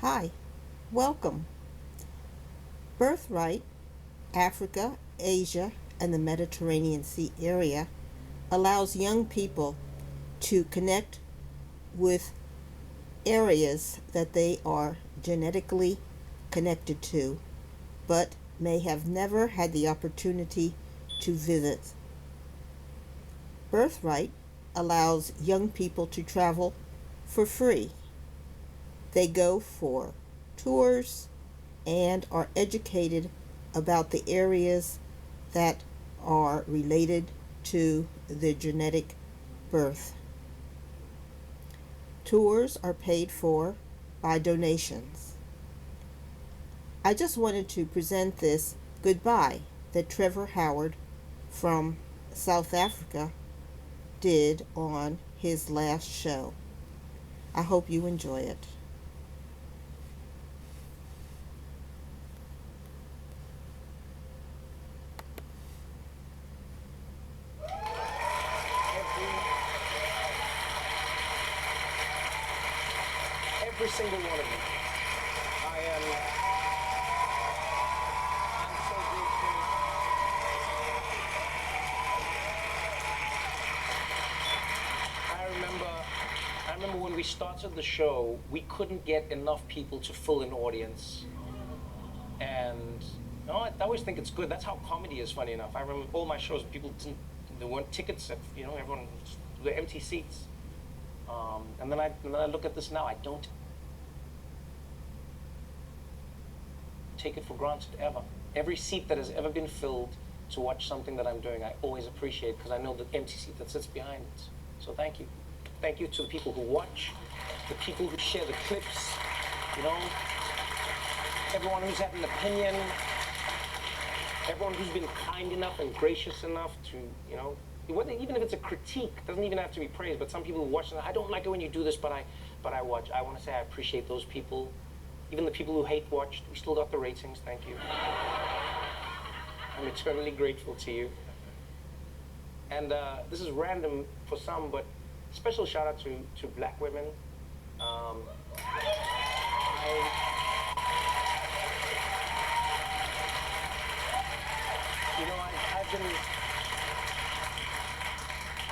Hi, welcome. Birthright, Africa, Asia, and the Mediterranean Sea area allows young people to connect with areas that they are genetically connected to, but may have never had the opportunity to visit. Birthright allows young people to travel for free. They go for tours and are educated about the areas that are related to the genetic birth. Tours are paid for by donations. I just wanted to present this goodbye that Trevor Howard from South Africa did on his last show. I hope you enjoy it. Every single one of you. I'm so grateful. I remember when we started the show, we couldn't get enough people to fill an audience. And I always think it's good. That's how comedy is, funny enough. I remember all my shows, there weren't tickets, everyone, the empty seats. And then I look at this now, I don't take it for granted ever. Every seat that has ever been filled to watch something that I'm doing, I always appreciate because I know the empty seat that sits behind it. So thank you. Thank you to the people who watch, the people who share the clips, everyone who's had an opinion, everyone who's been kind enough and gracious enough to, even if it's a critique, it doesn't even have to be praise, but some people who watch, I don't like it when you do this, but I watch. I want to say I appreciate those people. Even the people who hate watched, we still got the ratings, thank you. I'm eternally grateful to you. And this is random for some, but special shout out to black women.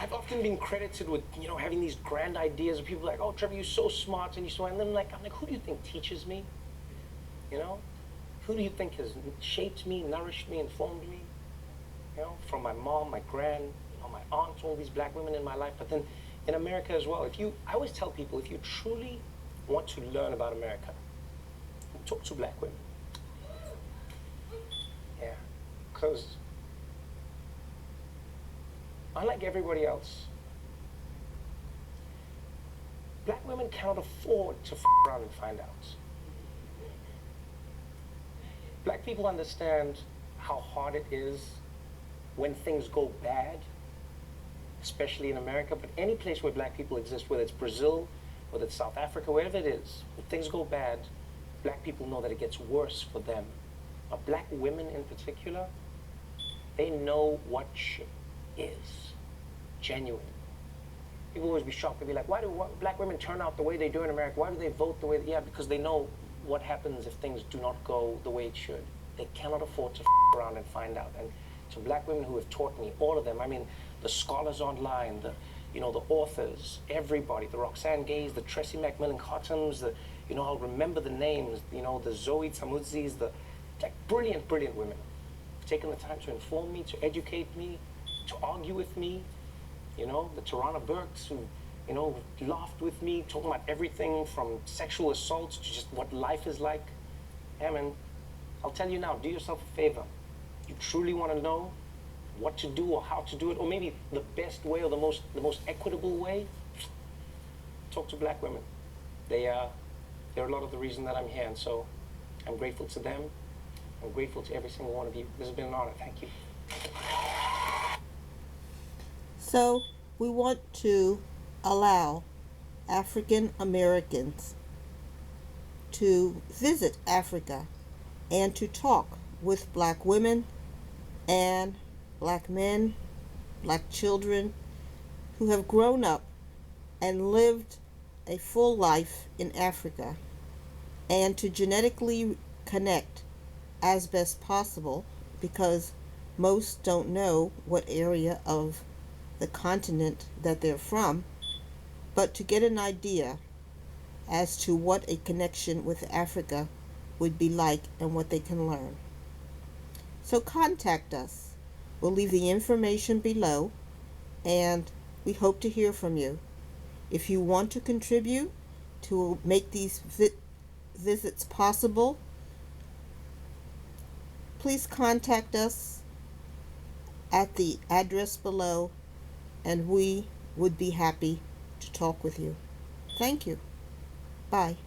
I've often been credited with, having these grand ideas of people like, oh, Trevor, you're so smart and and then I'm like, who do you think teaches me? Who do you think has shaped me, nourished me, informed me? From my mom, my my aunt, all these black women in my life, but then in America as well. I always tell people, if you truly want to learn about America, talk to black women. Yeah, because unlike everybody else, black women cannot afford to around and find out. Black people understand how hard it is when things go bad, especially in America, but any place where black people exist, whether it's Brazil, whether it's South Africa, wherever it is, when things go bad, black people know that it gets worse for them. But black women in particular, they know what shit is genuine. People always be shocked. They'll be like, why do black women turn out the way they do in America? Why do they vote the way they... Yeah, because they know what happens if things do not go the way it should. They cannot afford to around and find out. And to black women who have taught me, all of them, the scholars online, the authors, everybody, the Roxane Gays, the Tracy McMillan Cottons, I'll remember the names, the Zoe Tamudzis, like brilliant, brilliant women. Taken the time to inform me, to educate me, to argue with me. The Tarana Burks who, laughed with me, talking about everything from sexual assaults to just what life is like. Yeah, man, I'll tell you now, do yourself a favor. You truly want to know what to do or how to do it, or maybe the best way or the most equitable way, talk to black women. They're a lot of the reason that I'm here, and so I'm grateful to them. I'm grateful to every single one of you. This has been an honor. Thank you. So, we want to allow African Americans to visit Africa and to talk with black women and black men, black children who have grown up and lived a full life in Africa. and to genetically connect as best possible, because most don't know what area of the continent that they're from, but to get an idea as to what a connection with Africa would be like and what they can learn. So contact us. We'll leave the information below, and we hope to hear from you. If you want to contribute to make these visits possible, please contact us at the address below, and we would be happy to talk with you. Thank you. Bye.